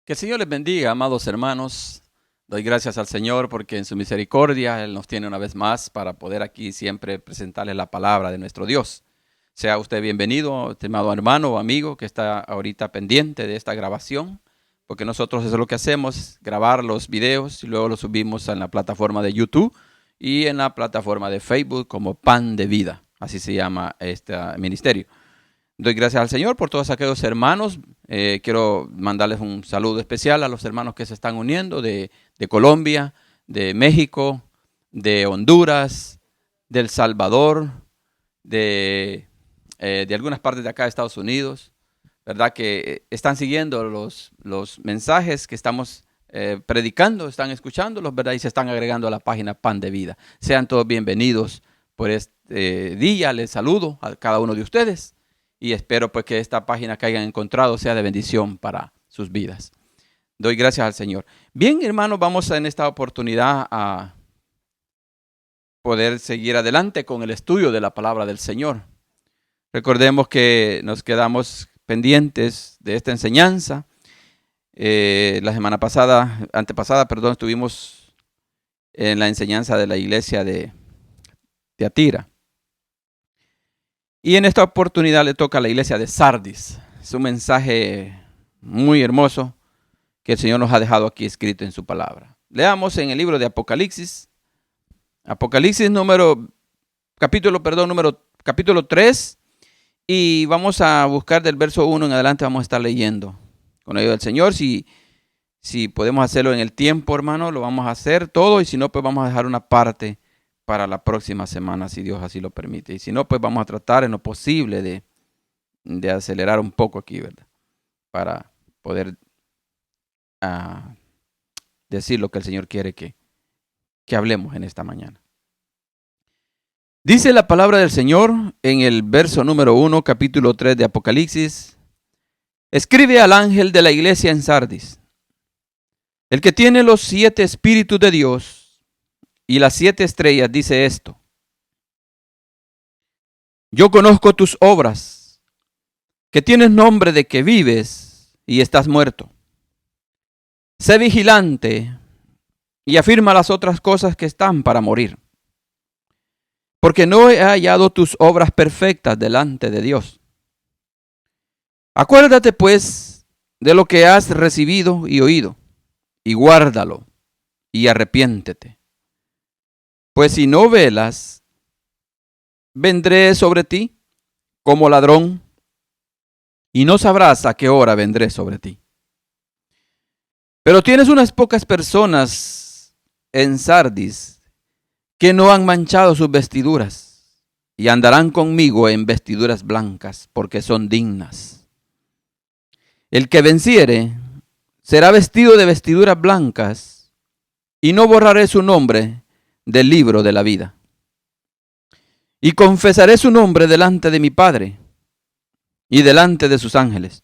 Que el Señor les bendiga, amados hermanos. Doy gracias al Señor porque en su misericordia Él nos tiene una vez más para poder aquí siempre presentarles la palabra de nuestro Dios. Sea usted bienvenido, estimado hermano o amigo que está ahorita pendiente de esta grabación, porque nosotros eso es lo que hacemos, grabar los videos y luego los subimos en la plataforma de YouTube y en la plataforma de Facebook como Pan de Vida. Así se llama este ministerio. Doy gracias al Señor por todos aquellos hermanos. Quiero mandarles un saludo especial a los hermanos que se están uniendo de Colombia, de México, de Honduras, de El Salvador, de algunas partes de acá de Estados Unidos, ¿verdad? Que están siguiendo los mensajes que estamos predicando, están escuchándolos, ¿verdad? Y se están agregando a la página Pan de Vida. Sean todos bienvenidos por este día. Les saludo a cada uno de ustedes. Y espero pues que esta página que hayan encontrado sea de bendición para sus vidas. Doy gracias al Señor. Bien, hermanos, vamos en esta oportunidad a poder seguir adelante con el estudio de la palabra del Señor. Recordemos que nos quedamos pendientes de esta enseñanza. La semana antepasada, estuvimos en la enseñanza de la iglesia de Tiatira. Y en esta oportunidad le toca a la iglesia de Sardis. Es un mensaje muy hermoso que el Señor nos ha dejado aquí escrito en su palabra. Leamos en el libro de Apocalipsis. Capítulo 3. Y vamos a buscar del verso 1 en adelante, vamos a estar leyendo. Con ayuda del Señor, si podemos hacerlo en el tiempo, hermano, lo vamos a hacer todo. Y si no, pues vamos a dejar una parte para la próxima semana, si Dios así lo permite. Y si no, pues vamos a tratar en lo posible de acelerar un poco aquí, ¿verdad? Para poder decir lo que el Señor quiere que hablemos en esta mañana. Dice la palabra del Señor en el verso número 1, capítulo 3 de Apocalipsis. Escribe al ángel de la iglesia en Sardis, el que tiene los 7 espíritus de Dios y las 7 estrellas, dice esto: yo conozco tus obras, que tienes nombre de que vives y estás muerto. Sé vigilante y afirma las otras cosas que están para morir, porque no he hallado tus obras perfectas delante de Dios. Acuérdate pues de lo que has recibido y oído, y guárdalo y arrepiéntete. Pues si no velas, vendré sobre ti como ladrón, y no sabrás a qué hora vendré sobre ti. Pero tienes unas pocas personas en Sardis que no han manchado sus vestiduras, y andarán conmigo en vestiduras blancas, porque son dignas. El que venciere será vestido de vestiduras blancas, y no borraré su nombre del libro de la vida. Y confesaré su nombre delante de mi Padre y delante de sus ángeles.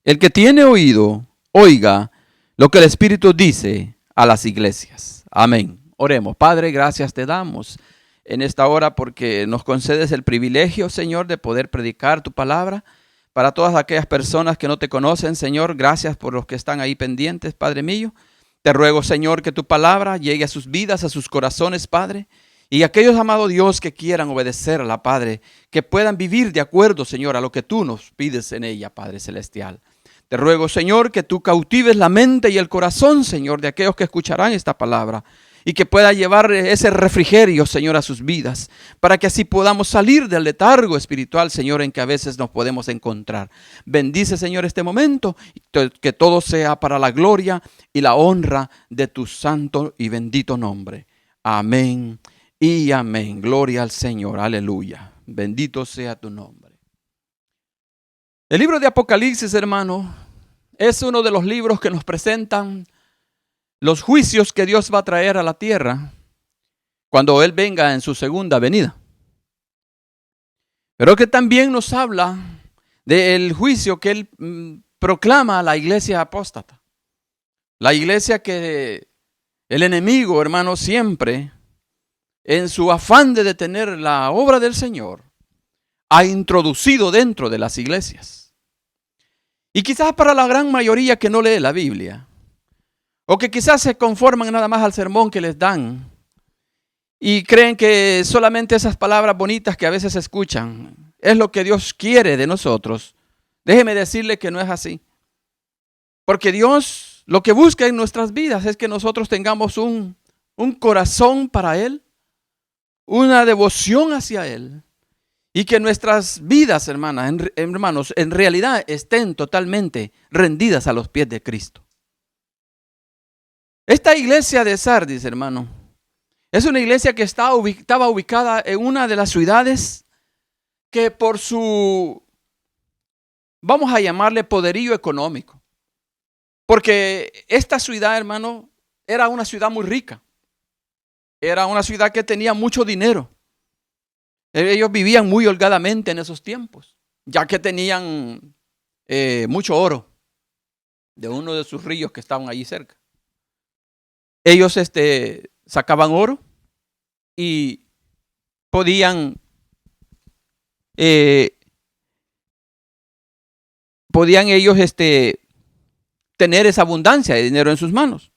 El que tiene oído, oiga lo que el Espíritu dice a las iglesias. Amén. Oremos. Padre, gracias te damos en esta hora porque nos concedes el privilegio, Señor, de poder predicar tu palabra para todas aquellas personas que no te conocen, Señor. Gracias por los que están ahí pendientes, Padre mío. Te ruego, Señor, que tu palabra llegue a sus vidas, a sus corazones, Padre. Y aquellos, amado Dios, que quieran obedecerla, Padre, que puedan vivir de acuerdo, Señor, a lo que tú nos pides en ella, Padre celestial. Te ruego, Señor, que tú cautives la mente y el corazón, Señor, de aquellos que escucharán esta palabra. Y que pueda llevar ese refrigerio, Señor, a sus vidas, para que así podamos salir del letargo espiritual, Señor, en que a veces nos podemos encontrar. Bendice, Señor, este momento, que todo sea para la gloria y la honra de tu santo y bendito nombre. Amén y amén. Gloria al Señor, aleluya. Bendito sea tu nombre. El libro de Apocalipsis, hermano, es uno de los libros que nos presentan los juicios que Dios va a traer a la tierra cuando Él venga en su segunda venida. Pero que también nos habla del juicio que Él proclama a la iglesia apóstata. La iglesia que el enemigo, hermano, siempre, en su afán de detener la obra del Señor, ha introducido dentro de las iglesias. Y quizás para la gran mayoría que no lee la Biblia, o que quizás se conforman nada más al sermón que les dan, y creen que solamente esas palabras bonitas que a veces escuchan es lo que Dios quiere de nosotros. Déjeme decirle que no es así. Porque Dios lo que busca en nuestras vidas es que nosotros tengamos un corazón para Él, una devoción hacia Él, y que nuestras vidas, hermanos, en realidad estén totalmente rendidas a los pies de Cristo. Esta iglesia de Sardis, hermano, es una iglesia que estaba ubicada en una de las ciudades que por su, vamos a llamarle poderío económico. Porque esta ciudad, hermano, era una ciudad muy rica. Era una ciudad que tenía mucho dinero. Ellos vivían muy holgadamente en esos tiempos, ya que tenían mucho oro de uno de sus ríos que estaban allí cerca. Ellos sacaban oro y podían ellos tener esa abundancia de dinero en sus manos.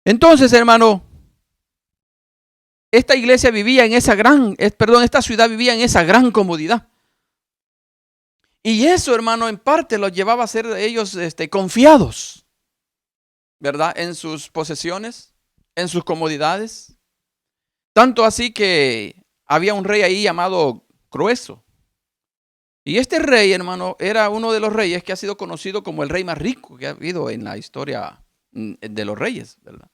Entonces, hermano, esta iglesia vivía en esta ciudad vivía en esa gran comodidad. Y eso, hermano, en parte los llevaba a ser ellos confiados, ¿verdad? En sus posesiones, en sus comodidades. Tanto así que había un rey ahí llamado Croeso. Y este rey, hermano, era uno de los reyes que ha sido conocido como el rey más rico que ha habido en la historia de los reyes, ¿verdad?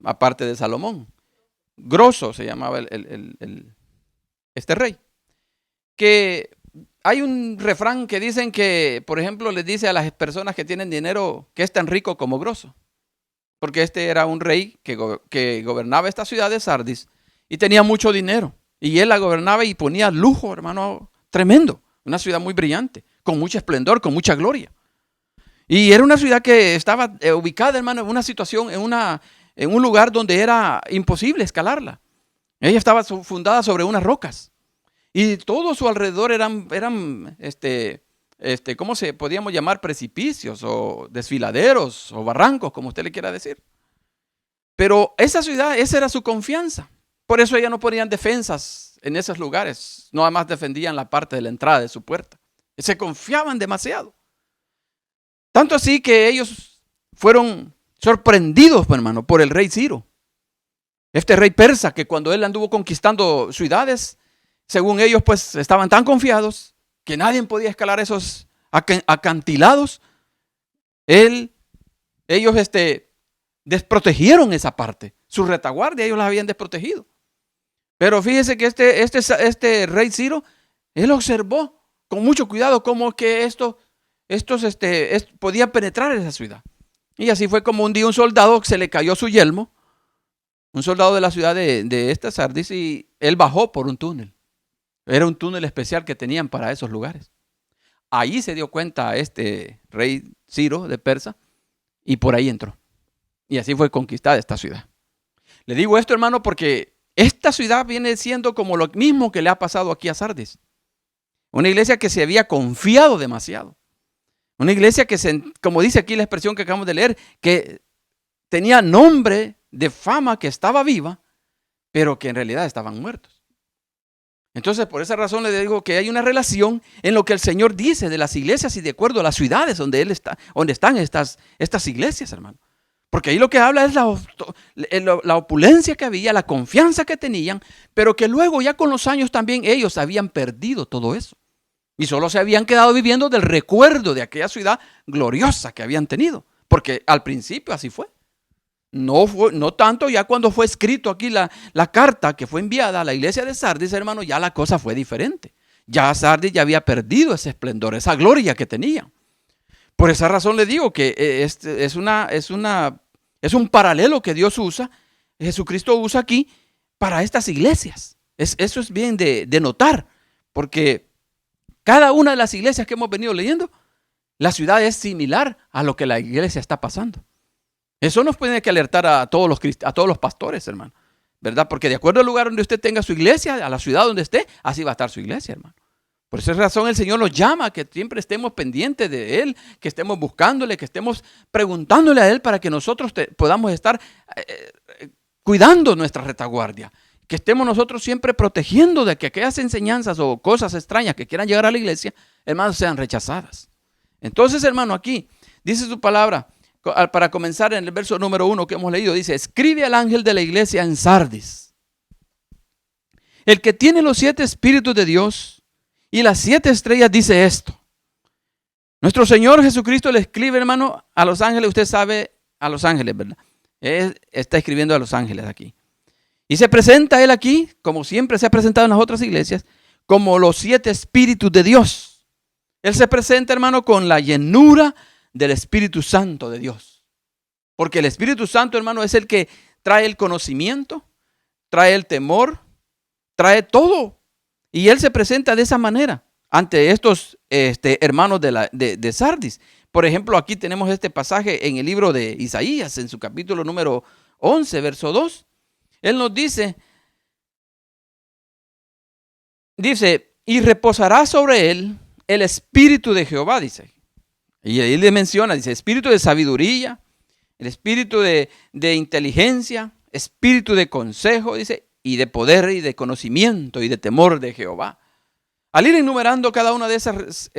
Aparte de Salomón. Grosso se llamaba este rey. Que hay un refrán que dicen que, por ejemplo, les dice a las personas que tienen dinero que es tan rico como Grosso. Porque este era un rey que gobernaba esta ciudad de Sardis y tenía mucho dinero. Y él la gobernaba y ponía lujo, hermano, tremendo. Una ciudad muy brillante, con mucho esplendor, con mucha gloria. Y era una ciudad que estaba ubicada, hermano, en una situación, en un lugar donde era imposible escalarla. Ella estaba fundada sobre unas rocas. Y todo a su alrededor eran ¿cómo se podíamos llamar? Precipicios o desfiladeros o barrancos, como usted le quiera decir. Pero esa ciudad, esa era su confianza. Por eso ellos no ponían defensas en esos lugares. Nada más defendían la parte de la entrada de su puerta. Se confiaban demasiado. Tanto así que ellos fueron sorprendidos, hermano, por el rey Ciro. Este rey persa que cuando él anduvo conquistando ciudades, según ellos pues estaban tan confiados que nadie podía escalar esos acantilados. Ellos desprotegieron esa parte. Su retaguardia ellos la habían desprotegido. Pero fíjese que este rey Ciro, él observó con mucho cuidado cómo que estos podían penetrar en esa ciudad. Y así fue como un día un soldado se le cayó su yelmo, un soldado de la ciudad de esta Sardis, y él bajó por un túnel. Era un túnel especial que tenían para esos lugares. Allí se dio cuenta este rey Ciro de Persa y por ahí entró. Y así fue conquistada esta ciudad. Le digo esto, hermano, porque esta ciudad viene siendo como lo mismo que le ha pasado aquí a Sardis. Una iglesia que se había confiado demasiado. Una iglesia que, como dice aquí la expresión que acabamos de leer, que tenía nombre de fama, que estaba viva, pero que en realidad estaban muertos. Entonces, por esa razón le digo que hay una relación en lo que el Señor dice de las iglesias y de acuerdo a las ciudades donde están estas iglesias, hermano. Porque ahí lo que habla es la opulencia que había, la confianza que tenían, pero que luego ya con los años también ellos habían perdido todo eso. Y solo se habían quedado viviendo del recuerdo de aquella ciudad gloriosa que habían tenido. Porque al principio así fue. No tanto ya cuando fue escrito aquí la carta que fue enviada a la iglesia de Sardis, hermano, ya la cosa fue diferente. Ya Sardis ya había perdido ese esplendor, esa gloria que tenía. Por esa razón le digo que es un paralelo que Dios usa, Jesucristo usa aquí para estas iglesias. Eso es bien de notar, porque cada una de las iglesias que hemos venido leyendo, la ciudad es similar a lo que la iglesia está pasando. Eso nos tiene que alertar a todos los pastores, hermano, ¿verdad? Porque de acuerdo al lugar donde usted tenga su iglesia, a la ciudad donde esté, así va a estar su iglesia, hermano. Por esa razón el Señor nos llama a que siempre estemos pendientes de Él, que estemos buscándole, que estemos preguntándole a Él para que nosotros podamos estar cuidando nuestra retaguardia. Que estemos nosotros siempre protegiendo de que aquellas enseñanzas o cosas extrañas que quieran llegar a la iglesia, hermanos, sean rechazadas. Entonces, hermano, aquí dice su palabra, para comenzar en el verso número 1 que hemos leído, dice: escribe al ángel de la iglesia en Sardis, el que tiene los 7 espíritus de Dios y las 7 estrellas, dice esto. Nuestro Señor Jesucristo le escribe, hermano, a los ángeles. Usted sabe, a los ángeles, ¿verdad? Él está escribiendo a los ángeles aquí. Y se presenta Él aquí, como siempre se ha presentado en las otras iglesias, como los 7 espíritus de Dios. Él se presenta, hermano, con la llenura del Espíritu Santo de Dios. Porque el Espíritu Santo, hermano, es el que trae el conocimiento, trae el temor, trae todo. Y Él se presenta de esa manera ante estos hermanos de Sardis. Por ejemplo, aquí tenemos este pasaje en el libro de Isaías, en su capítulo número 11, verso 2. Él nos dice, y reposará sobre él el espíritu de Jehová, dice. Y ahí le menciona, dice, espíritu de sabiduría, el espíritu de inteligencia, espíritu de consejo, dice, y de poder y de conocimiento y de temor de Jehová. Al ir enumerando cada una de esas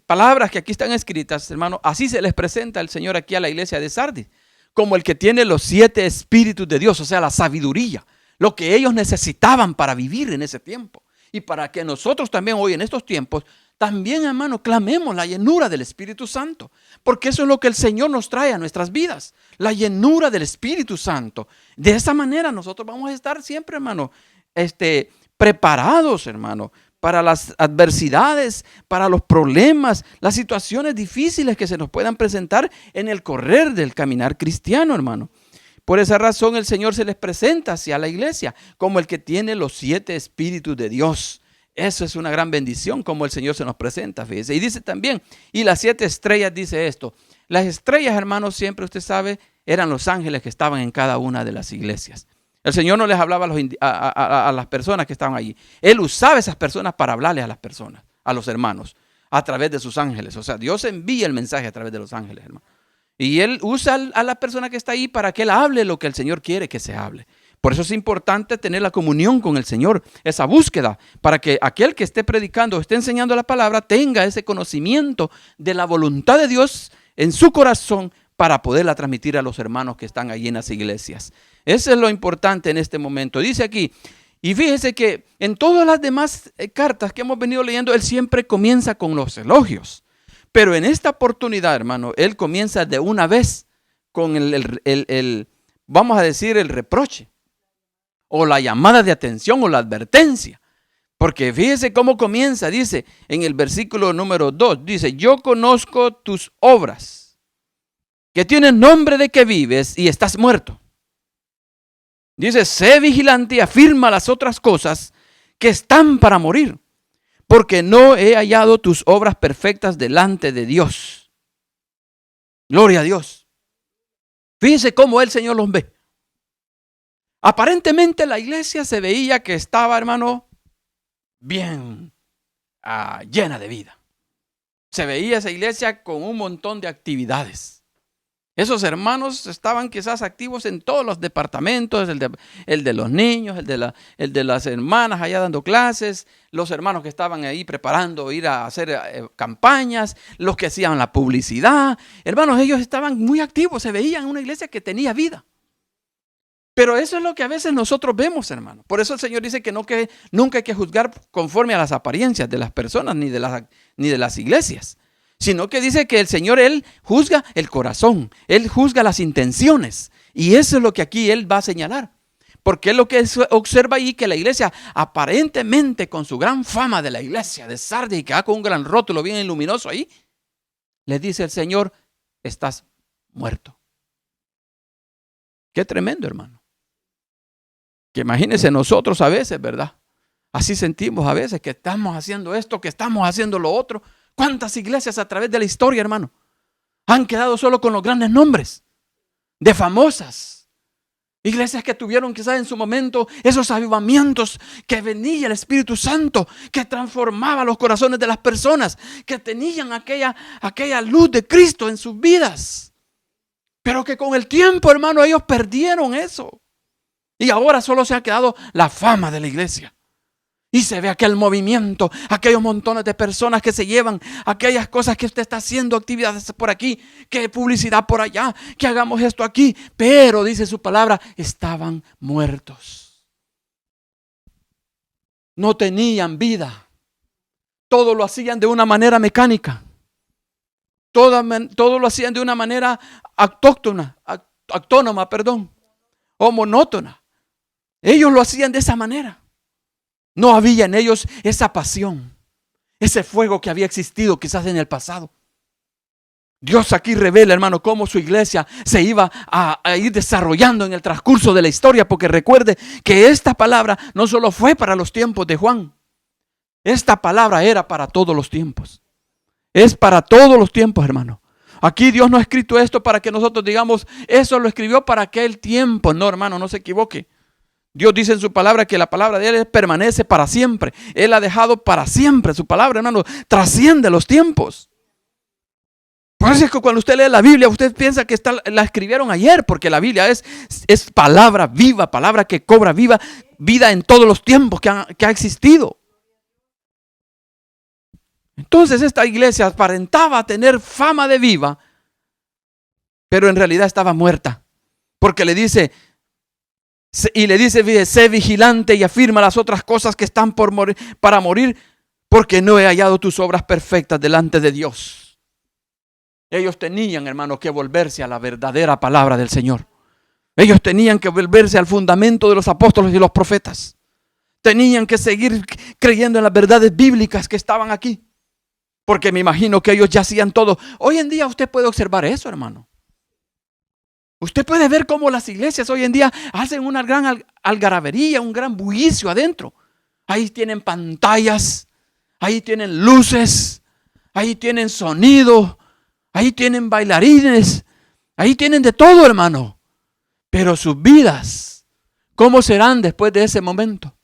palabras que aquí están escritas, hermano, así se les presenta el Señor aquí a la iglesia de Sardis, como el que tiene los 7 espíritus de Dios, o sea, la sabiduría, lo que ellos necesitaban para vivir en ese tiempo. Y para que nosotros también hoy en estos tiempos, también, hermano, clamemos la llenura del Espíritu Santo, porque eso es lo que el Señor nos trae a nuestras vidas, la llenura del Espíritu Santo. De esa manera nosotros vamos a estar siempre, hermano, preparados, hermano, para las adversidades, para los problemas, las situaciones difíciles que se nos puedan presentar en el correr del caminar cristiano, hermano. Por esa razón el Señor se les presenta hacia la iglesia como el que tiene los 7 espíritus de Dios. Eso es una gran bendición como el Señor se nos presenta, fíjese. Y dice también, y las 7 estrellas, dice esto. Las estrellas, hermanos, siempre usted sabe, eran los ángeles que estaban en cada una de las iglesias. El Señor no les hablaba a las personas que estaban allí. Él usaba esas personas para hablarles a las personas, a los hermanos, a través de sus ángeles. O sea, Dios envía el mensaje a través de los ángeles, hermano. Y Él usa a la persona que está ahí para que Él hable lo que el Señor quiere que se hable. Por eso es importante tener la comunión con el Señor, esa búsqueda, para que aquel que esté predicando o esté enseñando la palabra tenga ese conocimiento de la voluntad de Dios en su corazón para poderla transmitir a los hermanos que están allí en las iglesias. Eso es lo importante en este momento. Dice aquí, y fíjese que en todas las demás cartas que hemos venido leyendo, Él siempre comienza con los elogios. Pero en esta oportunidad, hermano, Él comienza de una vez con vamos a decir, el reproche, o la llamada de atención, o la advertencia. Porque fíjese cómo comienza, dice en el versículo número 2, dice, yo conozco tus obras, que tienen nombre de que vives y estás muerto. Dice, sé vigilante y afirma las otras cosas que están para morir, porque no he hallado tus obras perfectas delante de Dios. Gloria a Dios. Fíjese cómo el Señor los ve. Aparentemente la iglesia se veía que estaba, hermano, bien llena de vida. Se veía esa iglesia con un montón de actividades. Esos hermanos estaban quizás activos en todos los departamentos, el de los niños, el de las hermanas allá dando clases, los hermanos que estaban ahí preparando ir a hacer campañas, los que hacían la publicidad. Hermanos, ellos estaban muy activos, se veían en una iglesia que tenía vida. Pero eso es lo que a veces nosotros vemos, hermano. Por eso el Señor dice que nunca hay que juzgar conforme a las apariencias de las personas ni de las iglesias. Sino que dice que el Señor, Él juzga el corazón, Él juzga las intenciones. Y eso es lo que aquí Él va a señalar. Porque es lo que observa ahí, que la iglesia, aparentemente con su gran fama de la iglesia de Sardis, que va con un gran rótulo bien luminoso ahí, le dice el Señor, estás muerto. Qué tremendo, hermano. Que imagínense nosotros a veces, ¿verdad? Así sentimos a veces que estamos haciendo esto, que estamos haciendo lo otro. ¿Cuántas iglesias a través de la historia, hermano, han quedado solo con los grandes nombres de famosas? Iglesias que tuvieron quizás en su momento esos avivamientos, que venía el Espíritu Santo, que transformaba los corazones de las personas, que tenían aquella luz de Cristo en sus vidas. Pero que con el tiempo, hermano, ellos perdieron eso. Y ahora solo se ha quedado la fama de la iglesia. Y se ve aquel movimiento, aquellos montones de personas que se llevan aquellas cosas que usted está haciendo, actividades por aquí, que publicidad por allá, que hagamos esto aquí. Pero dice su palabra, estaban muertos. No tenían vida. Todo lo hacían de una manera mecánica. Todo lo hacían de una manera autónoma, o monótona. Ellos lo hacían de esa manera. No había en ellos esa pasión, ese fuego que había existido quizás en el pasado. Dios aquí revela, hermano, cómo su iglesia se iba a ir desarrollando en el transcurso de la historia, porque recuerde que esta palabra no solo fue para los tiempos de Juan. Esta palabra era para todos los tiempos. Es para todos los tiempos, hermano. Aquí Dios no ha escrito esto para que nosotros digamos, eso lo escribió para aquel tiempo. No, hermano, no se equivoque. Dios dice en su palabra que la palabra de Él permanece para siempre. Él ha dejado para siempre su palabra, hermano, trasciende los tiempos. Por eso es que cuando usted lee la Biblia, usted piensa que la escribieron ayer, porque la Biblia es palabra viva, palabra que cobra vida en todos los tiempos que ha existido. Entonces esta iglesia aparentaba tener fama de viva, pero en realidad estaba muerta, porque le dice, sé vigilante y afirma las otras cosas que están por morir, para morir, porque no he hallado tus obras perfectas delante de Dios. Ellos tenían, hermanos, que volverse a la verdadera palabra del Señor. Ellos tenían que volverse al fundamento de los apóstoles y los profetas. Tenían que seguir creyendo en las verdades bíblicas que estaban aquí, porque me imagino que ellos ya hacían todo. Hoy en día usted puede observar eso, hermano. Usted puede ver cómo las iglesias hoy en día hacen una gran algarabería, un gran bullicio adentro. Ahí tienen pantallas, ahí tienen luces, ahí tienen sonido, ahí tienen bailarines, ahí tienen de todo, hermano. Pero sus vidas, ¿cómo serán después de ese momento?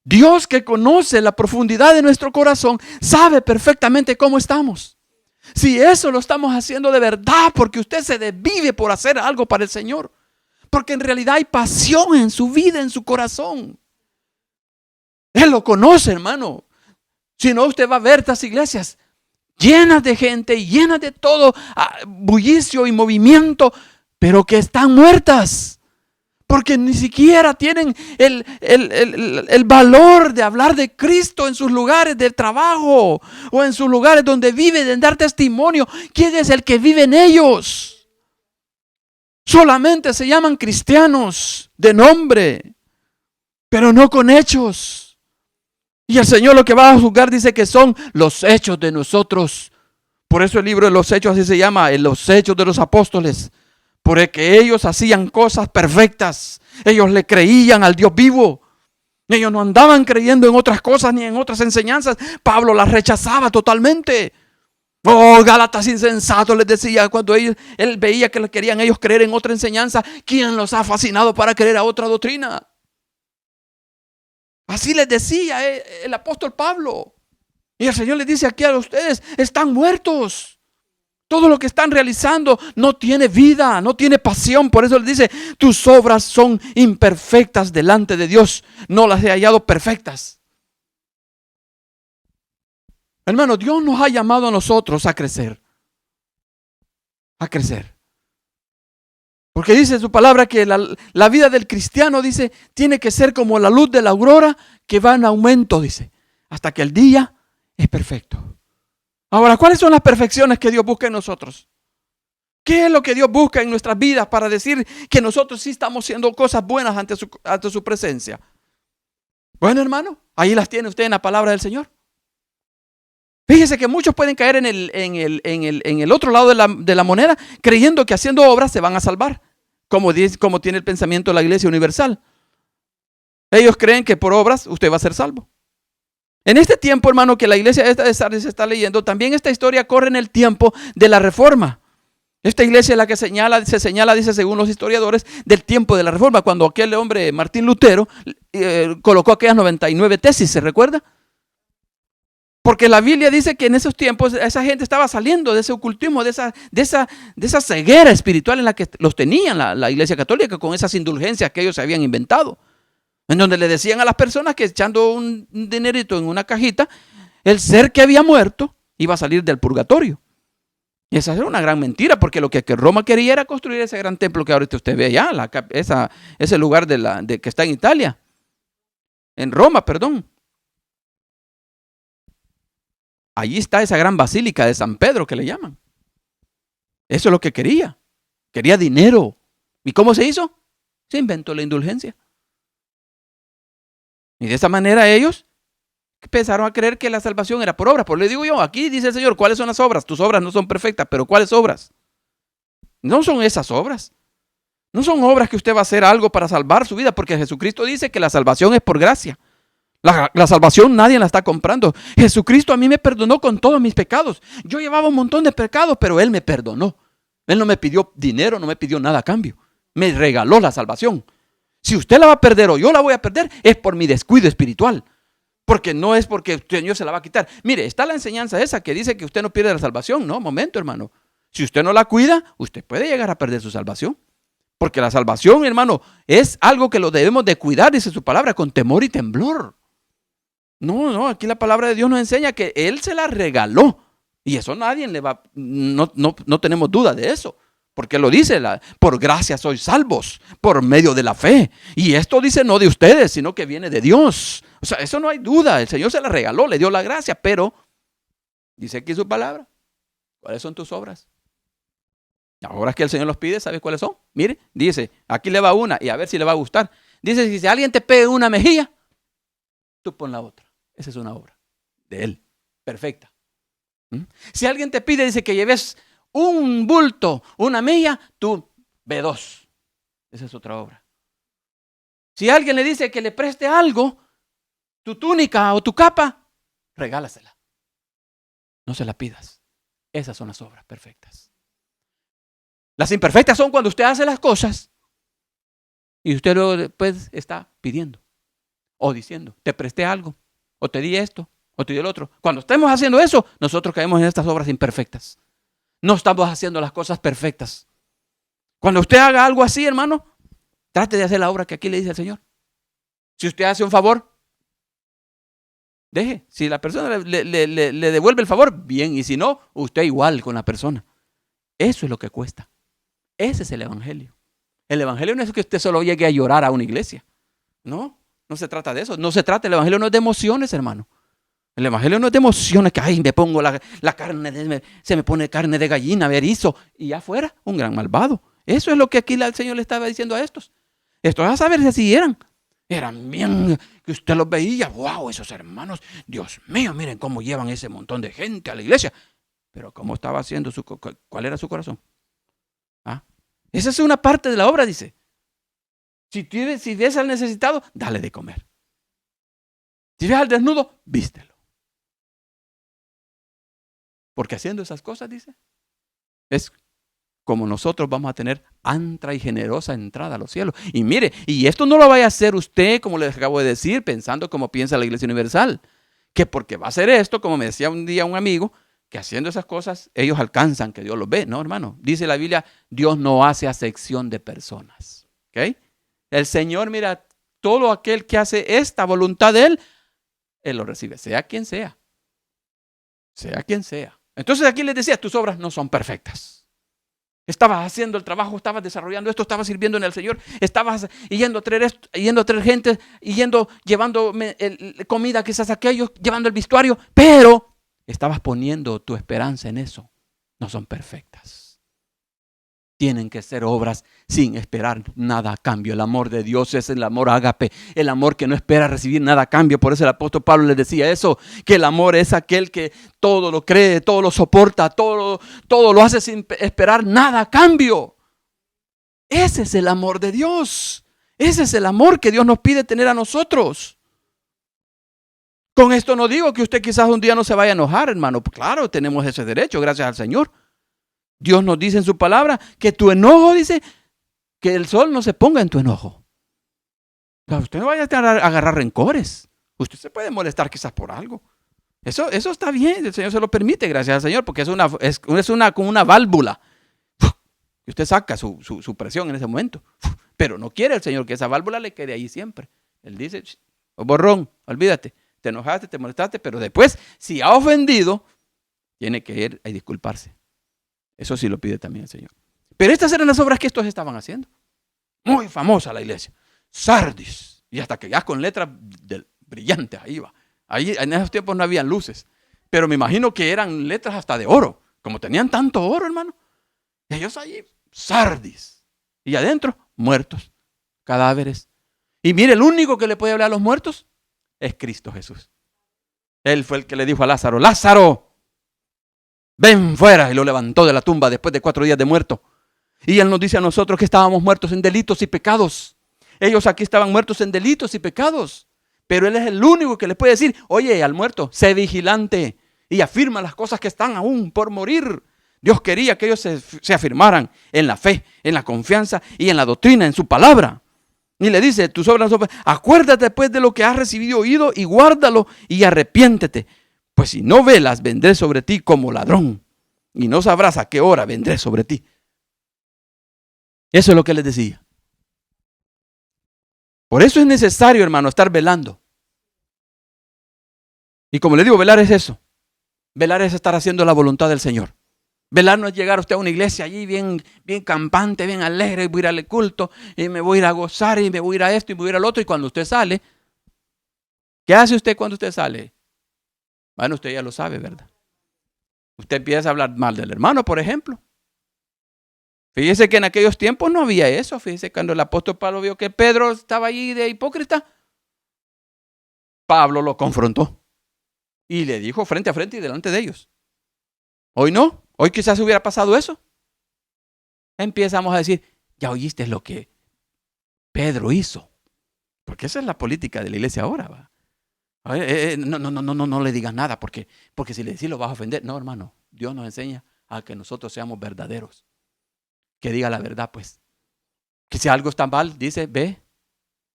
Dios, que conoce la profundidad de nuestro corazón, sabe perfectamente cómo estamos. Si eso lo estamos haciendo de verdad, porque usted se desvive por hacer algo para el Señor, porque en realidad hay pasión en su vida, en su corazón. Él lo conoce, hermano. Si no, usted va a ver estas iglesias llenas de gente, llenas de todo bullicio y movimiento, pero que están muertas, porque ni siquiera tienen el valor de hablar de Cristo en sus lugares de trabajo o en sus lugares donde viven, de dar testimonio. ¿Quién es el que vive en ellos? Solamente se llaman cristianos de nombre, pero no con hechos. Y el Señor lo que va a juzgar dice que son los hechos de nosotros. Por eso el libro de los hechos así se llama, los hechos de los apóstoles. Porque ellos hacían cosas perfectas. Ellos le creían al Dios vivo. Ellos no andaban creyendo en otras cosas ni en otras enseñanzas. Pablo las rechazaba totalmente. Oh, Gálatas insensatos, les decía cuando él veía que querían ellos creer en otra enseñanza. ¿Quién los ha fascinado para creer a otra doctrina? Así les decía el apóstol Pablo. Y el Señor les dice aquí a ustedes, están muertos. Todo lo que están realizando no tiene vida, no tiene pasión. Por eso les dice, tus obras son imperfectas delante de Dios. No las he hallado perfectas. Hermano, Dios nos ha llamado a nosotros a crecer. A crecer. Porque dice su palabra que la vida del cristiano, dice, tiene que ser como la luz de la aurora que va en aumento, dice, hasta que el día es perfecto. Ahora, ¿cuáles son las perfecciones que Dios busca en nosotros? ¿Qué es lo que Dios busca en nuestras vidas para decir que nosotros sí estamos haciendo cosas buenas ante su presencia? Bueno, hermano, ahí las tiene usted en la palabra del Señor. Fíjese que muchos pueden caer en el otro lado de la moneda, creyendo que haciendo obras se van a salvar, como tiene el pensamiento de la Iglesia Universal. Ellos creen que por obras usted va a ser salvo. En este tiempo, hermano, que la iglesia de Sardis se está leyendo, también esta historia corre en el tiempo de la Reforma. Esta iglesia es la que se señala, dice según los historiadores, del tiempo de la Reforma, cuando aquel hombre Martín Lutero colocó aquellas 99 tesis, ¿se recuerda? Porque la Biblia dice que en esos tiempos esa gente estaba saliendo de ese ocultismo, de esa ceguera espiritual en la que los tenían la iglesia católica, con esas indulgencias que ellos se habían inventado, en donde le decían a las personas que echando un dinerito en una cajita, el ser que había muerto iba a salir del purgatorio. Y esa era una gran mentira, porque lo que Roma quería era construir ese gran templo que ahorita usted ve allá, ese lugar que está en Italia, en Roma, perdón. Allí está esa gran basílica de San Pedro que le llaman. Eso es lo que quería. Quería dinero. ¿Y cómo se hizo? Se inventó la indulgencia. Y de esa manera ellos empezaron a creer que la salvación era por obras. Por le digo yo, aquí dice el Señor, ¿cuáles son las obras? Tus obras no son perfectas, pero ¿cuáles obras? No son esas obras. No son obras que usted va a hacer algo para salvar su vida, porque Jesucristo dice que la salvación es por gracia. La salvación nadie la está comprando. Jesucristo a mí me perdonó con todos mis pecados. Yo llevaba un montón de pecados, pero Él me perdonó. Él no me pidió dinero, no me pidió nada a cambio. Me regaló la salvación. Si usted la va a perder o yo la voy a perder, es por mi descuido espiritual. Porque no es porque el Señor se la va a quitar. Mire, está la enseñanza esa que dice que usted no pierde la salvación. No, momento, hermano. Si usted no la cuida, usted puede llegar a perder su salvación. Porque la salvación, hermano, es algo que lo debemos de cuidar, dice su palabra, con temor y temblor. No, aquí la palabra de Dios nos enseña que Él se la regaló. Y eso nadie le va, no tenemos duda de eso. Porque lo dice, por gracia sois salvos, por medio de la fe. Y esto dice no de ustedes, sino que viene de Dios. O sea, eso no hay duda. El Señor se la regaló, le dio la gracia, pero dice aquí su palabra. ¿Cuáles son tus obras? Las obras que el Señor los pide, ¿sabes cuáles son? Mire, dice, aquí le va una y a ver si le va a gustar. Dice, si alguien te pega una mejilla, tú pon la otra. Esa es una obra de Él, perfecta. Si alguien te pide, dice que lleves un bulto, una milla, tú ve dos. Esa es otra obra. Si alguien le dice que le preste algo, tu túnica o tu capa, regálasela. No se la pidas. Esas son las obras perfectas. Las imperfectas son cuando usted hace las cosas y usted luego después está pidiendo o diciendo, te presté algo, o te di esto, o te di el otro. Cuando estemos haciendo eso, nosotros caemos en estas obras imperfectas. No estamos haciendo las cosas perfectas. Cuando usted haga algo así, hermano, trate de hacer la obra que aquí le dice el Señor. Si usted hace un favor, deje. Si la persona le devuelve el favor, bien. Y si no, usted igual con la persona. Eso es lo que cuesta. Ese es el evangelio. El evangelio no es que usted solo llegue a llorar a una iglesia. No se trata de eso. No se trata, el evangelio no es de emociones, hermano. El evangelio no es de emociones, que ay, me pongo la carne, se me pone carne de gallina, erizo, y afuera, un gran malvado. Eso es lo que aquí el Señor le estaba diciendo a estos. Estos a saber si así eran bien, que usted los veía, wow, esos hermanos, Dios mío, miren cómo llevan ese montón de gente a la iglesia. Pero ¿cómo estaba haciendo cuál era su corazón? Esa es una parte de la obra, dice. Si ves al necesitado, dale de comer. Si ves al desnudo, vístelo. Porque haciendo esas cosas, dice, es como nosotros vamos a tener amplia y generosa entrada a los cielos. Y mire, y esto no lo vaya a hacer usted, como les acabo de decir, pensando como piensa la Iglesia Universal. Que porque va a hacer esto, como me decía un día un amigo, que haciendo esas cosas, ellos alcanzan que Dios los ve. No, hermano, dice la Biblia, Dios no hace acepción de personas. ¿Ok? El Señor, mira, todo aquel que hace esta voluntad de Él lo recibe, sea quien sea. Sea quien sea. Entonces aquí les decía, tus obras no son perfectas. Estabas haciendo el trabajo, estabas desarrollando esto, estabas sirviendo en el Señor, estabas yendo a traer gente, llevando comida quizás a aquellos, llevando el vestuario, pero estabas poniendo tu esperanza en eso. No son perfectas. Tienen que ser obras sin esperar nada a cambio. El amor de Dios es el amor ágape, el amor que no espera recibir nada a cambio. Por eso el apóstol Pablo les decía eso, que el amor es aquel que todo lo cree, todo lo soporta, todo lo hace sin esperar nada a cambio. Ese es el amor de Dios. Ese es el amor que Dios nos pide tener a nosotros. Con esto no digo que usted quizás un día no se vaya a enojar, hermano. Claro, tenemos ese derecho, gracias al Señor. Dios nos dice en su palabra que tu enojo, dice, que el sol no se ponga en tu enojo. O sea, usted no vaya a agarrar rencores. Usted se puede molestar quizás por algo. Eso está bien, el Señor se lo permite, gracias al Señor, porque es como una válvula. Y usted saca su presión en ese momento. Pero no quiere el Señor que esa válvula le quede ahí siempre. Él dice, borrón, olvídate, te enojaste, te molestaste, pero después, si ha ofendido, tiene que ir a disculparse. Eso sí lo pide también el Señor. Pero estas eran las obras que estos estaban haciendo. Muy famosa la iglesia. Sardis. Y hasta que ya con letras brillantes ahí va. Ahí en esos tiempos no habían luces. Pero me imagino que eran letras hasta de oro. Como tenían tanto oro, hermano. Ellos ahí, Sardis. Y adentro, muertos, cadáveres. Y mire, el único que le puede hablar a los muertos es Cristo Jesús. Él fue el que le dijo a Lázaro, Lázaro, ven fuera. Y lo levantó de la tumba después de 4 días de muerto. Y Él nos dice a nosotros que estábamos muertos en delitos y pecados. Ellos aquí estaban muertos en delitos y pecados. Pero Él es el único que les puede decir, oye, al muerto, sé vigilante y afirma las cosas que están aún por morir. Dios quería que ellos se afirmaran en la fe, en la confianza y en la doctrina, en su palabra. Y le dice, tus obras, acuérdate pues de lo que has recibido y oído y guárdalo y arrepiéntete. Pues si no velas, vendré sobre ti como ladrón y no sabrás a qué hora vendré sobre ti. Eso es lo que les decía. Por eso es necesario, hermano, estar velando. Y como le digo, velar es eso. Velar es estar haciendo la voluntad del Señor. Velar no es llegar usted a una iglesia allí bien campante, bien alegre, y voy a ir al culto, y me voy a ir a gozar, y me voy a ir a esto, y me voy a ir al otro, y cuando usted sale, ¿qué hace usted cuando usted sale? Bueno, usted ya lo sabe, ¿verdad? Usted empieza a hablar mal del hermano, por ejemplo. Fíjese que en aquellos tiempos no había eso. Fíjese cuando el apóstol Pablo vio que Pedro estaba allí de hipócrita, Pablo lo confrontó y le dijo frente a frente y delante de ellos. Hoy no, hoy quizás hubiera pasado eso. Empezamos a decir, ya oíste lo que Pedro hizo. Porque esa es la política de la iglesia ahora, ¿va? No le digas nada porque si le decís lo vas a ofender. No, hermano, Dios nos enseña a que nosotros seamos verdaderos. Que diga la verdad, pues. Que si algo está mal, dice, ve,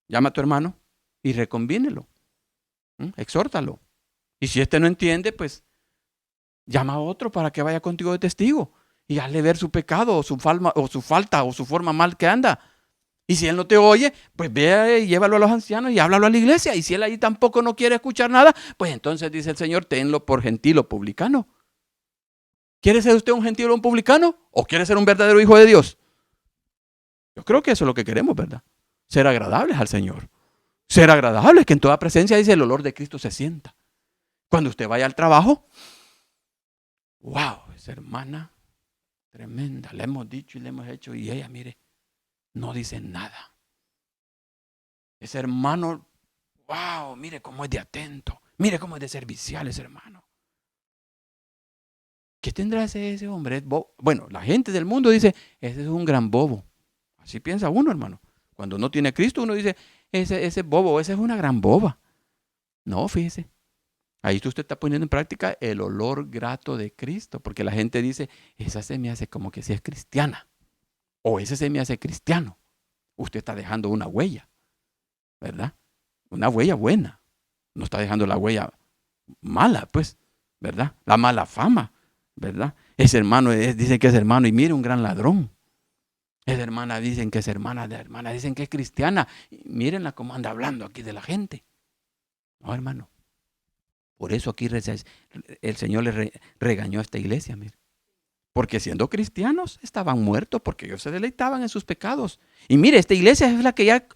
llama a tu hermano y reconvínelo. Exhórtalo. Y si no entiende, pues llama a otro para que vaya contigo de testigo y hazle ver su pecado o su falta o su forma mal que anda. Y si él no te oye, pues ve y llévalo a los ancianos y háblalo a la iglesia. Y si él ahí tampoco no quiere escuchar nada, pues entonces dice el Señor, tenlo por gentil o publicano. ¿Quiere ser usted un gentil o un publicano? ¿O quiere ser un verdadero hijo de Dios? Yo creo que eso es lo que queremos, ¿verdad? Ser agradables al Señor. Ser agradables, que en toda presencia, dice, el olor de Cristo se sienta. Cuando usted vaya al trabajo, wow, esa hermana tremenda, le hemos dicho y le hemos hecho y ella, mire, no dice nada. Ese hermano, wow, mire cómo es de atento, mire cómo es de servicial ese hermano. ¿Qué tendrá ese hombre? Bueno, la gente del mundo dice, ese es un gran bobo. Así piensa uno, hermano. Cuando no tiene Cristo, uno dice, ese bobo, esa es una gran boba. No, fíjese. Ahí usted está poniendo en práctica el olor grato de Cristo, porque la gente dice, esa se me hace como que si es cristiana, o ese se me hace cristiano. Usted está dejando una huella, ¿verdad? Una huella buena. No está dejando la huella mala, pues, ¿verdad? La mala fama, ¿verdad? Ese hermano dicen que es hermano y mire, un gran ladrón. Esa hermana dicen que es hermana, de hermana dicen que es cristiana. Y mírenla cómo anda hablando aquí de la gente. No, hermano. Por eso aquí el Señor le regañó a esta iglesia, mire. Porque siendo cristianos estaban muertos porque ellos se deleitaban en sus pecados. Y mire, esta iglesia es la que ya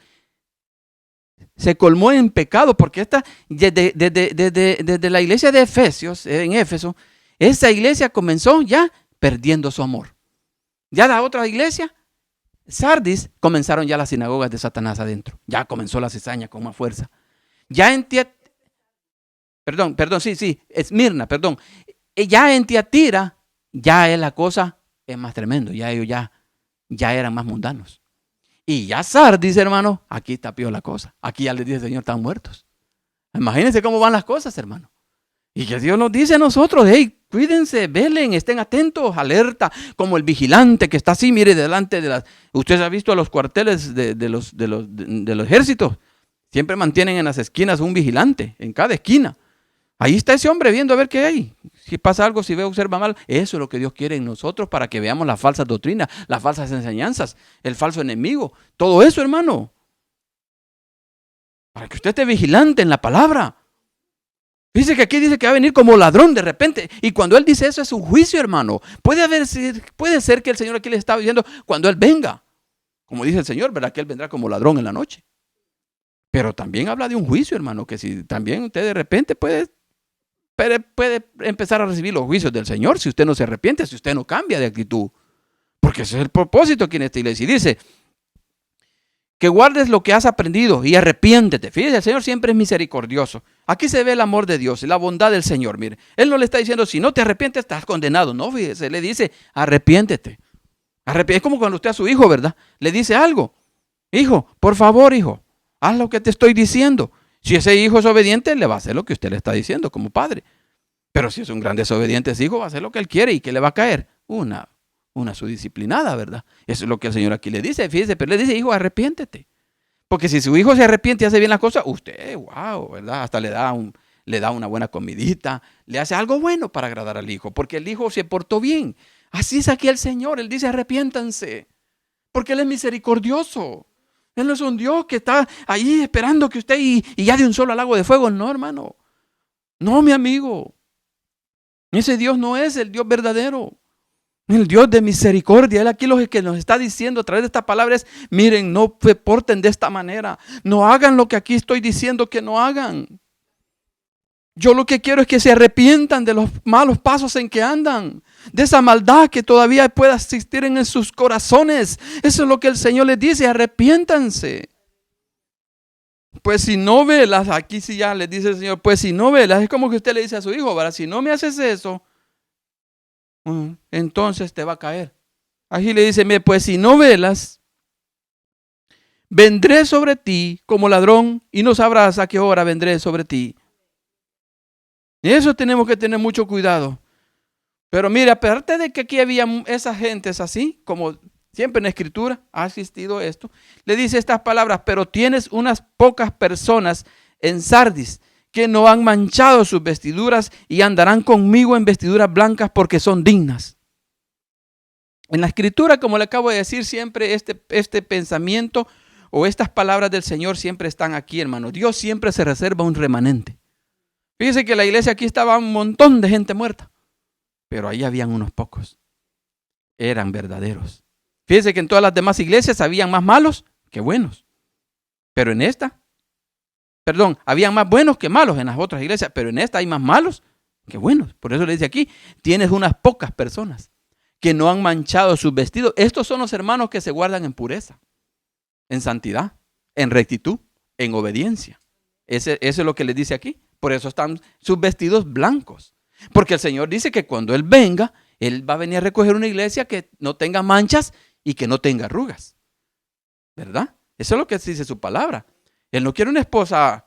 se colmó en pecado, porque desde la iglesia de Efesios, en Éfeso, esa iglesia comenzó ya perdiendo su amor. Ya la otra iglesia, Sardis, comenzaron ya las sinagogas de Satanás adentro. Ya comenzó la cizaña con más fuerza. Ya en Esmirna, perdón. Ya en Tiatira, ya es la cosa, es más tremendo. Ya ellos ya eran más mundanos. Y ya Sardis, hermano, aquí está peor la cosa. Aquí ya les dice el Señor, están muertos. Imagínense cómo van las cosas, hermano. Y que Dios nos dice a nosotros, hey, cuídense, velen, estén atentos, alerta, como el vigilante que está así, mire, delante de las... Usted ha visto a los cuarteles de los ejércitos. Siempre mantienen en las esquinas un vigilante, en cada esquina. Ahí está ese hombre viendo a ver qué hay. Si pasa algo, si ve, observa mal. Eso es lo que Dios quiere en nosotros para que veamos las falsas doctrinas, las falsas enseñanzas, el falso enemigo. Todo eso, hermano. Para que usted esté vigilante en la palabra. Dice que aquí dice que va a venir como ladrón de repente. Y cuando Él dice eso es un juicio, hermano. Puede ser que el Señor aquí le está diciendo cuando Él venga. Como dice el Señor, ¿verdad? Que Él vendrá como ladrón en la noche. Pero también habla de un juicio, hermano. Que si también usted de repente puede empezar a recibir los juicios del Señor si usted no se arrepiente, si usted no cambia de actitud. Porque ese es el propósito aquí en esta iglesia. Y dice que guardes lo que has aprendido y arrepiéntete. Fíjese, el Señor siempre es misericordioso. Aquí se ve el amor de Dios y la bondad del Señor. Mire, Él no le está diciendo, si no te arrepientes, estás condenado. No, fíjese, le dice, arrepiéntete. Es como cuando usted a su hijo, ¿verdad? Le dice algo. Hijo, por favor, hijo, haz lo que te estoy diciendo. Si ese hijo es obediente, le va a hacer lo que usted le está diciendo como padre. Pero si es un gran desobediente, ese hijo va a hacer lo que él quiere. ¿Y qué le va a caer? Una su disciplinada, ¿verdad? Eso es lo que el Señor aquí le dice. Fíjese, pero le dice, hijo, arrepiéntete. Porque si su hijo se arrepiente y hace bien las cosas, usted, wow, ¿verdad? Hasta le da una buena comidita, le hace algo bueno para agradar al hijo, porque el hijo se portó bien. Así es aquí el Señor. Él dice, arrepiéntanse, porque Él es misericordioso. Él no es un Dios que está ahí esperando que usted y ya de un solo lago de fuego. No, hermano. No, mi amigo. Ese Dios no es el Dios verdadero. El Dios de misericordia. Él aquí lo que nos está diciendo a través de esta palabra es, miren, no se porten de esta manera. No hagan lo que aquí estoy diciendo que no hagan. Yo lo que quiero es que se arrepientan de los malos pasos en que andan, de esa maldad que todavía pueda existir en sus corazones. Eso es lo que el Señor les dice, arrepiéntanse. Pues si no velas, aquí sí ya les dice el Señor, pues si no velas, es como que usted le dice a su hijo, ¿verdad? Si no me haces eso, entonces te va a caer. Aquí le dice, pues si no velas, vendré sobre ti como ladrón y no sabrás a qué hora vendré sobre ti. Y eso tenemos que tener mucho cuidado. Pero mire, aparte de que aquí había esas gentes así, como siempre en la Escritura ha existido esto, le dice estas palabras, pero tienes unas pocas personas en Sardis que no han manchado sus vestiduras y andarán conmigo en vestiduras blancas porque son dignas. En la Escritura, como le acabo de decir, siempre este pensamiento o estas palabras del Señor siempre están aquí, hermano. Dios siempre se reserva un remanente. Fíjese que la iglesia aquí estaba un montón de gente muerta, pero ahí habían unos pocos. Eran verdaderos. Fíjese que en todas las demás iglesias habían más malos que buenos. Pero en esta, habían más buenos que malos en las otras iglesias, pero en esta hay más malos que buenos. Por eso le dice aquí, tienes unas pocas personas que no han manchado sus vestidos. Estos son los hermanos que se guardan en pureza, en santidad, en rectitud, en obediencia. Eso es lo que les dice aquí. Por eso están sus vestidos blancos. Porque el Señor dice que cuando Él venga, Él va a venir a recoger una iglesia que no tenga manchas y que no tenga arrugas. ¿Verdad? Eso es lo que dice su palabra. Él no quiere una esposa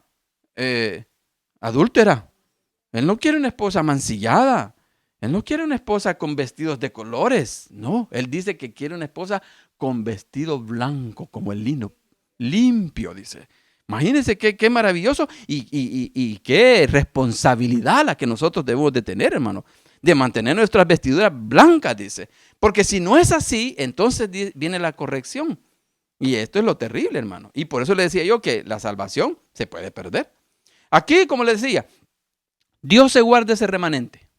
adúltera. Él no quiere una esposa mancillada. Él no quiere una esposa con vestidos de colores. No, Él dice que quiere una esposa con vestido blanco como el lino. Limpio, dice. Imagínense qué maravilloso y qué responsabilidad la que nosotros debemos de tener, hermano. De mantener nuestras vestiduras blancas, dice. Porque si no es así, entonces viene la corrección. Y esto es lo terrible, hermano. Y por eso le decía yo que la salvación se puede perder. Aquí, como le decía, Dios se guarda ese remanente.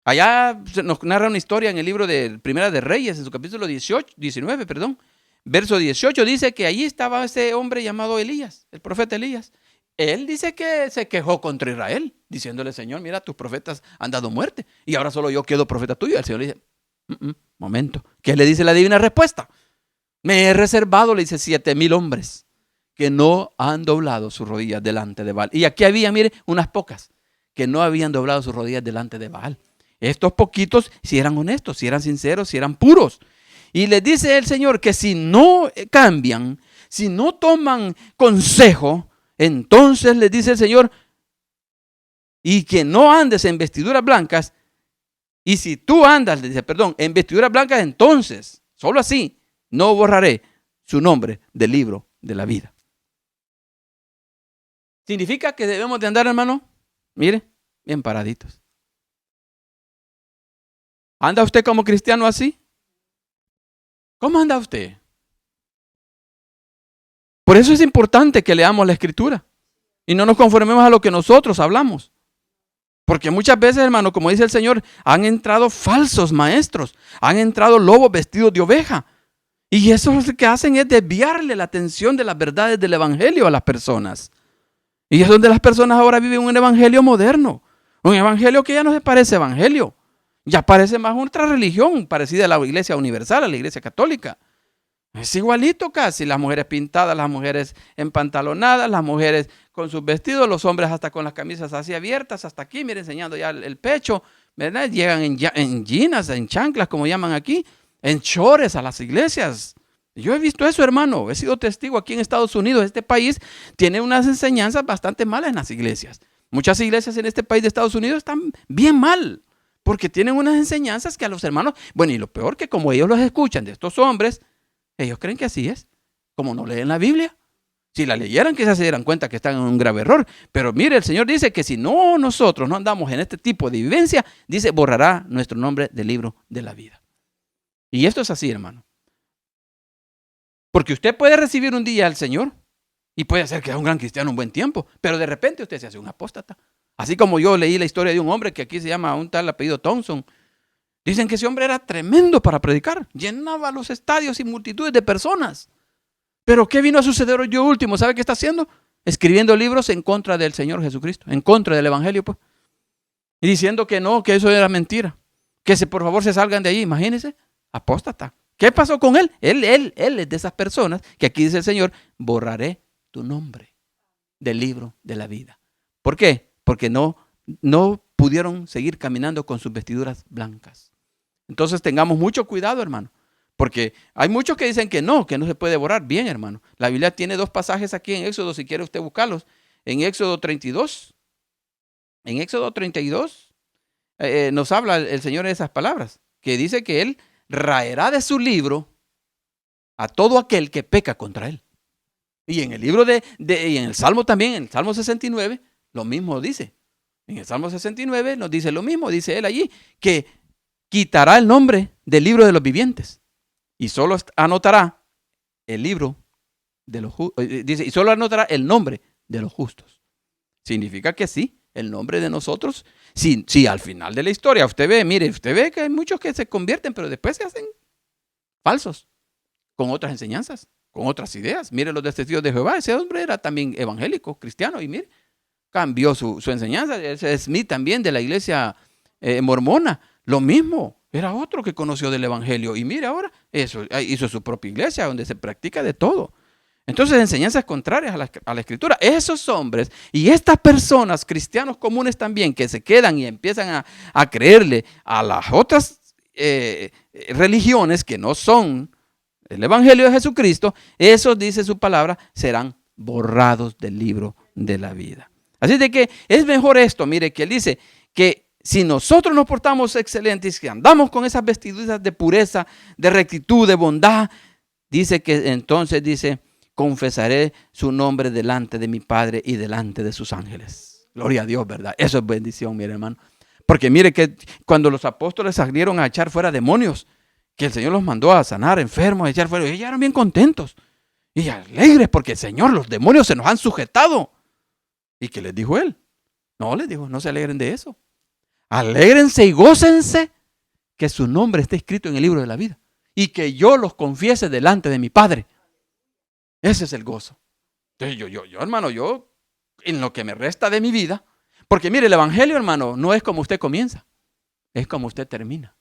Allá nos narra una historia en el libro de Primera de Reyes, en su capítulo 19, verso 18, dice que allí estaba ese hombre llamado Elías, el profeta Elías. Él dice que se quejó contra Israel, diciéndole, Señor, mira, tus profetas han dado muerte y ahora solo yo quedo profeta tuyo. El Señor le dice, momento, ¿qué le dice la divina respuesta? Me he reservado, le dice, 7,000 hombres que no han doblado sus rodillas delante de Baal. Y aquí había, mire, unas pocas que no habían doblado sus rodillas delante de Baal. Estos poquitos, si eran honestos, si eran sinceros, si eran puros. Y les dice el Señor que si no cambian, si no toman consejo, entonces les dice el Señor, y que no andes en vestiduras blancas, Y si tú andas, dice, perdón, en vestiduras blancas, entonces, solo así, no borraré su nombre del libro de la vida. ¿Significa que debemos de andar, hermano? Mire, bien paraditos. ¿Anda usted como cristiano así? ¿Cómo anda usted? Por eso es importante que leamos la Escritura y no nos conformemos a lo que nosotros hablamos. Porque muchas veces, hermano, como dice el Señor, han entrado falsos maestros, han entrado lobos vestidos de oveja. Y eso lo que hacen es desviarle la atención de las verdades del Evangelio a las personas. Y es donde las personas ahora viven un evangelio moderno, un evangelio que ya no se parece evangelio, ya parece más otra religión parecida a la iglesia universal, a la iglesia católica. Es igualito casi, las mujeres pintadas, las mujeres empantalonadas, las mujeres con sus vestidos, los hombres hasta con las camisas así abiertas, hasta aquí, miren, enseñando ya el pecho, ¿verdad? Llegan en jeans, en chanclas, como llaman aquí, en chores a las iglesias. Yo he visto eso, hermano, he sido testigo aquí en Estados Unidos. Este país tiene unas enseñanzas bastante malas en las iglesias. Muchas iglesias en este país de Estados Unidos están bien mal, porque tienen unas enseñanzas que a los hermanos, bueno, y lo peor que como ellos los escuchan de estos hombres, ellos creen que así es, como no leen la Biblia. Si la leyeran, quizás se dieran cuenta que están en un grave error. Pero mire, el Señor dice que si no nosotros no andamos en este tipo de vivencia, dice, borrará nuestro nombre del libro de la vida. Y esto es así, hermano. Porque usted puede recibir un día al Señor y puede ser que sea un gran cristiano un buen tiempo, pero de repente usted se hace un apóstata. Así como yo leí la historia de un hombre que aquí se llama un tal apellido Thompson. Dicen que ese hombre era tremendo para predicar, llenaba los estadios y multitudes de personas. Pero ¿qué vino a suceder hoy último? ¿Sabe qué está haciendo? Escribiendo libros en contra del Señor Jesucristo, en contra del Evangelio, pues. Y diciendo que no, que eso era mentira. Que por favor se salgan de ahí, imagínense, apóstata. ¿Qué pasó con él? Él es de esas personas que aquí dice el Señor, borraré tu nombre del libro de la vida. ¿Por qué? Porque no pudieron seguir caminando con sus vestiduras blancas. Entonces tengamos mucho cuidado, hermano, porque hay muchos que dicen que no se puede borrar. Bien, hermano, la Biblia tiene dos pasajes aquí en Éxodo, si quiere usted buscarlos. En Éxodo 32, nos habla el Señor de esas palabras, que dice que Él raerá de su libro a todo aquel que peca contra Él. Y en el libro y en el Salmo también, en el Salmo 69, lo mismo dice. En el Salmo 69 nos dice lo mismo, dice Él allí, que quitará el nombre del libro de los vivientes y solo anotará el libro de los justos. Dice, y solo anotará el nombre de los justos. Significa que sí, el nombre de nosotros, sí, al final de la historia, usted ve que hay muchos que se convierten, pero después se hacen falsos, con otras enseñanzas, con otras ideas. Mire los testigos de Jehová, ese hombre era también evangélico, cristiano, y mire, cambió su enseñanza. Ese Smith también de la iglesia mormona, lo mismo, era otro que conoció del evangelio, y mire ahora, hizo su propia iglesia donde se practica de todo. Entonces, enseñanzas contrarias a la Escritura. Esos hombres y estas personas, cristianos comunes también, que se quedan y empiezan a creerle a las otras religiones que no son el Evangelio de Jesucristo, esos, dice su palabra, serán borrados del libro de la vida. Así de que es mejor esto, mire, que él dice que si nosotros nos portamos excelentes, que andamos con esas vestiduras de pureza, de rectitud, de bondad, dice que entonces, dice, confesaré su nombre delante de mi Padre y delante de sus ángeles. Gloria a Dios, ¿verdad? Eso es bendición, mire, hermano. Porque mire que cuando los apóstoles salieron a echar fuera demonios, que el Señor los mandó a sanar enfermos, a echar fuera, ellos eran bien contentos y alegres porque, Señor, los demonios se nos han sujetado. ¿Y qué les dijo Él? No, les dijo, no se alegren de eso. Alégrense y gócense que su nombre esté escrito en el libro de la vida y que yo los confiese delante de mi Padre. Ese es el gozo. Entonces yo, hermano, en lo que me resta de mi vida, porque mire, el evangelio, hermano, no es como usted comienza, es como usted termina.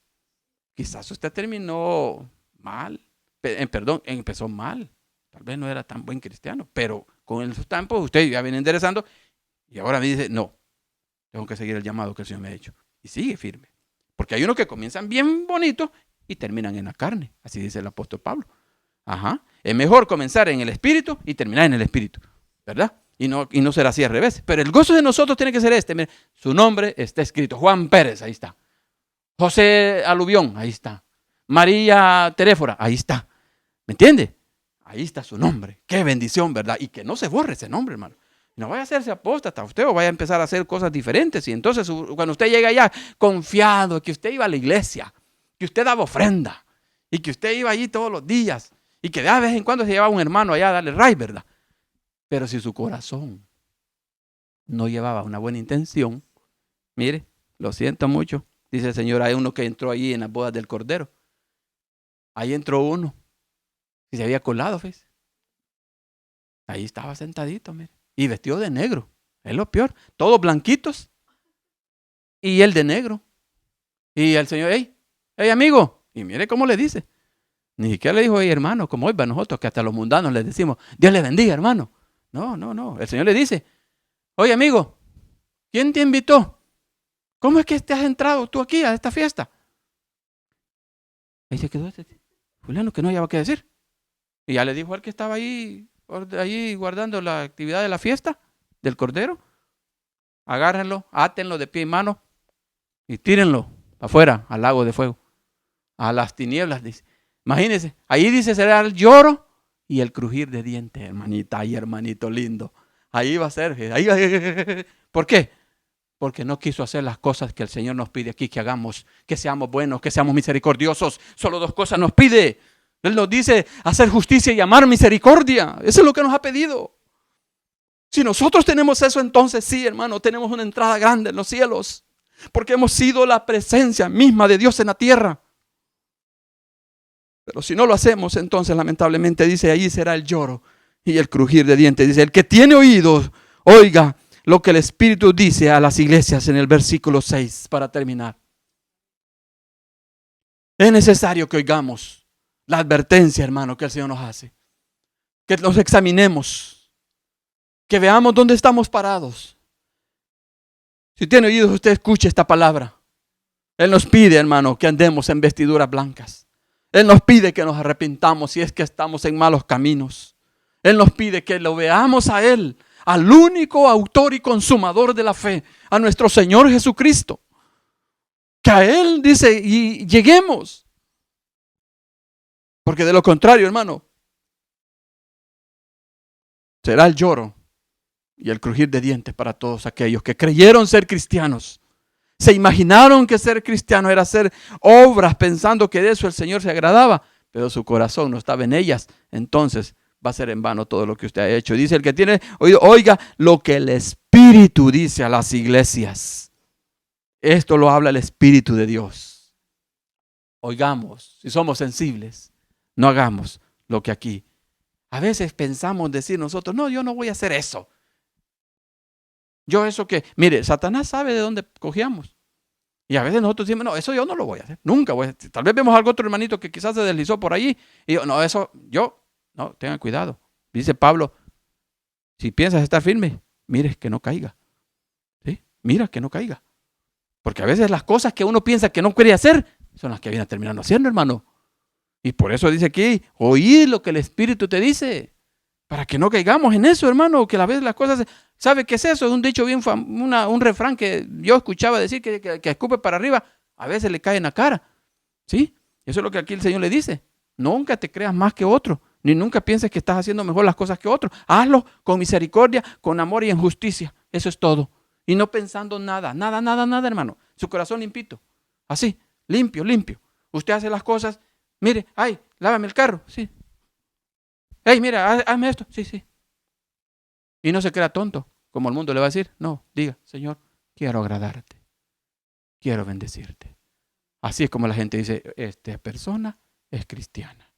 Quizás usted terminó mal, empezó mal, tal vez no era tan buen cristiano, pero con el tiempo usted ya viene enderezando y ahora me dice, no, tengo que seguir el llamado que el Señor me ha hecho. Y sigue firme, porque hay unos que comienzan bien bonitos y terminan en la carne, así dice el apóstol Pablo. Ajá. Es mejor comenzar en el espíritu y terminar en el espíritu, ¿verdad? Y no será así al revés. Pero el gozo de nosotros tiene que ser este. Mire, su nombre está escrito. Juan Pérez, ahí está. José Alubión, ahí está. María Teréfora, ahí está. ¿Me entiende? Ahí está su nombre. Qué bendición, ¿verdad? Y que no se borre ese nombre, hermano. No vaya a hacerse apóstata usted o vaya a empezar a hacer cosas diferentes. Y entonces cuando usted llega allá confiado que usted iba a la iglesia, que usted daba ofrenda y que usted iba allí todos los días y que de vez en cuando se llevaba un hermano allá a darle ray, ¿verdad? Pero si su corazón no llevaba una buena intención, mire, lo siento mucho. Dice el Señor, hay uno que entró allí en las bodas del Cordero. Ahí entró uno y se había colado, ¿ves? Ahí estaba sentadito, mire, y vestido de negro. Es lo peor. Todos blanquitos y él de negro. Y el Señor, hey amigo. Y mire cómo le dice. Ni siquiera le dijo, hey hermano, como hoy va nosotros, que hasta los mundanos les decimos, Dios le bendiga, hermano. No. El Señor le dice, oye amigo, ¿quién te invitó? ¿Cómo es que te has entrado tú aquí a esta fiesta? Ahí se quedó fulano que no hallaba qué decir. Y ya le dijo al que estaba ahí guardando la actividad de la fiesta del Cordero, agárrenlo, átenlo de pie y mano y tírenlo afuera al lago de fuego, a las tinieblas, dice. Imagínense, ahí dice será el lloro y el crujir de dientes, hermanita y hermanito lindo. Ahí va a ser. ¿Por qué? Porque no quiso hacer las cosas que el Señor nos pide aquí que hagamos, que seamos buenos, que seamos misericordiosos. Solo dos cosas nos pide. Él nos dice hacer justicia y amar misericordia. Eso es lo que nos ha pedido. Si nosotros tenemos eso, entonces sí, hermano, tenemos una entrada grande en los cielos. Porque hemos sido la presencia misma de Dios en la tierra. Pero si no lo hacemos, entonces lamentablemente dice, ahí será el lloro y el crujir de dientes. Dice, el que tiene oídos, oiga lo que el Espíritu dice a las iglesias en el versículo 6 para terminar. Es necesario que oigamos la advertencia, hermano, que el Señor nos hace. Que nos examinemos. Que veamos dónde estamos parados. Si tiene oídos, usted escuche esta palabra. Él nos pide, hermano, que andemos en vestiduras blancas. Él nos pide que nos arrepintamos si es que estamos en malos caminos. Él nos pide que lo veamos a Él, al único autor y consumador de la fe, a nuestro Señor Jesucristo. Que a Él, dice, y lleguemos. Porque de lo contrario, hermano, será el lloro y el crujir de dientes para todos aquellos que creyeron ser cristianos. Se imaginaron que ser cristiano era hacer obras pensando que de eso el Señor se agradaba, pero su corazón no estaba en ellas. Entonces va a ser en vano todo lo que usted ha hecho. Dice el que tiene oído, oiga lo que el Espíritu dice a las iglesias. Esto lo habla el Espíritu de Dios. Oigamos, si somos sensibles, no hagamos lo que aquí. A veces pensamos decir nosotros, no, yo no voy a hacer eso. Yo eso que, mire, Satanás sabe de dónde cogíamos. Y a veces nosotros decimos, no, eso yo no lo voy a hacer. Nunca voy a hacer. Tal vez vemos a algún otro hermanito que quizás se deslizó por allí. Y yo, no, eso, no, tengan cuidado. Dice Pablo, si piensas estar firme, mire que no caiga. ¿Sí? Mira que no caiga. Porque a veces las cosas que uno piensa que no quiere hacer, son las que vienen terminando haciendo, hermano. Y por eso dice aquí, oí lo que el Espíritu te dice. Para que no caigamos en eso, hermano, que a veces las cosas, ¿sabe qué es eso? Es un dicho bien un refrán que yo escuchaba decir que escupe para arriba, a veces le cae en la cara. ¿Sí? Eso es lo que aquí el Señor le dice. Nunca te creas más que otro, ni nunca pienses que estás haciendo mejor las cosas que otro. Hazlo con misericordia, con amor y en justicia. Eso es todo. Y no pensando nada, hermano. Su corazón limpito. Así, limpio. Usted hace las cosas, mire, ay, lávame el carro, sí. Hey, mira, hazme esto. Sí. Y no se crea tonto, como el mundo le va a decir. No, diga, Señor, quiero agradarte. Quiero bendecirte. Así es como la gente dice, esta persona es cristiana.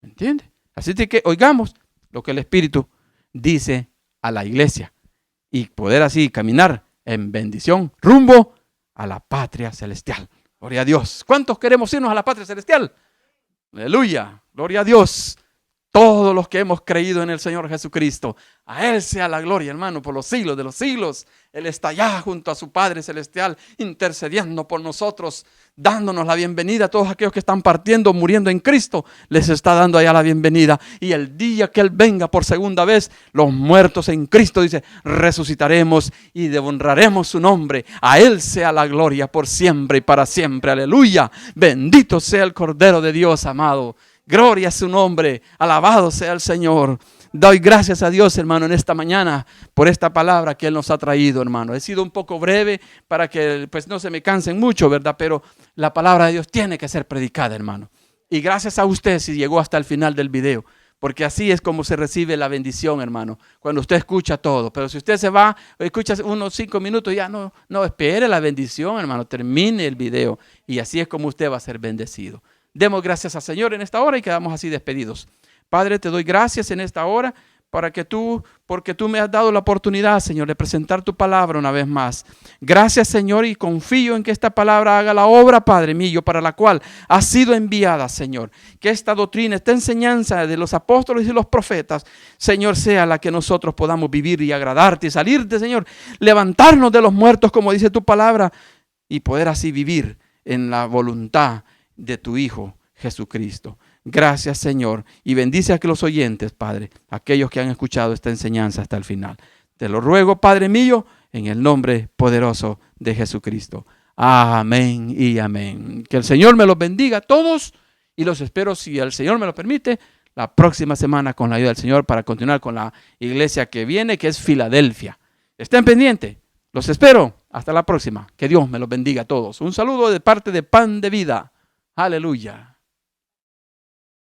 ¿Me entiende? Así que oigamos lo que el Espíritu dice a la iglesia y poder así caminar en bendición rumbo a la patria celestial. Gloria a Dios. ¿Cuántos queremos irnos a la patria celestial? Aleluya. Gloria a Dios. todos los que hemos creído en el Señor Jesucristo. A Él sea la gloria, hermano, por los siglos de los siglos. Él está allá junto a su Padre Celestial, intercediendo por nosotros, dándonos la bienvenida a todos aquellos que están partiendo, muriendo en Cristo. Les está dando allá la bienvenida. Y el día que Él venga por segunda vez, los muertos en Cristo, dice, resucitaremos y honraremos su nombre. A Él sea la gloria por siempre y para siempre. Aleluya. Bendito sea el Cordero de Dios, amado. Gloria a su nombre, alabado sea el Señor. Doy gracias a Dios, hermano, en esta mañana por esta palabra que Él nos ha traído, hermano. He sido un poco breve para que pues no se me cansen mucho, ¿verdad? Pero la palabra de Dios tiene que ser predicada, hermano. Y gracias a usted si llegó hasta el final del video, porque así es como se recibe la bendición, hermano, cuando usted escucha todo. Pero si usted se va, escucha unos 5 minutos, ya no espere la bendición, hermano, termine el video y así es como usted va a ser bendecido. Demos gracias al Señor en esta hora y quedamos así despedidos. Padre, te doy gracias en esta hora porque tú me has dado la oportunidad, Señor, de presentar tu palabra una vez más. Gracias, Señor, y confío en que esta palabra haga la obra, Padre mío, para la cual ha sido enviada, Señor. Que esta doctrina, esta enseñanza de los apóstoles y los profetas, Señor, sea la que nosotros podamos vivir y agradarte y salirte, Señor, levantarnos de los muertos, como dice tu palabra, y poder así vivir en la voluntad de tu Hijo Jesucristo. Gracias, Señor, y bendice a los oyentes, Padre, aquellos que han escuchado esta enseñanza hasta el final. Te lo ruego, Padre mío, en el nombre poderoso de Jesucristo. Amén y amén. Que el Señor me los bendiga a todos y los espero, si el Señor me lo permite, la próxima semana con la ayuda del Señor para continuar con la iglesia que viene, que es Filadelfia. Estén pendientes. Los espero. Hasta la próxima. Que Dios me los bendiga a todos. Un saludo de parte de Pan de Vida. Aleluya.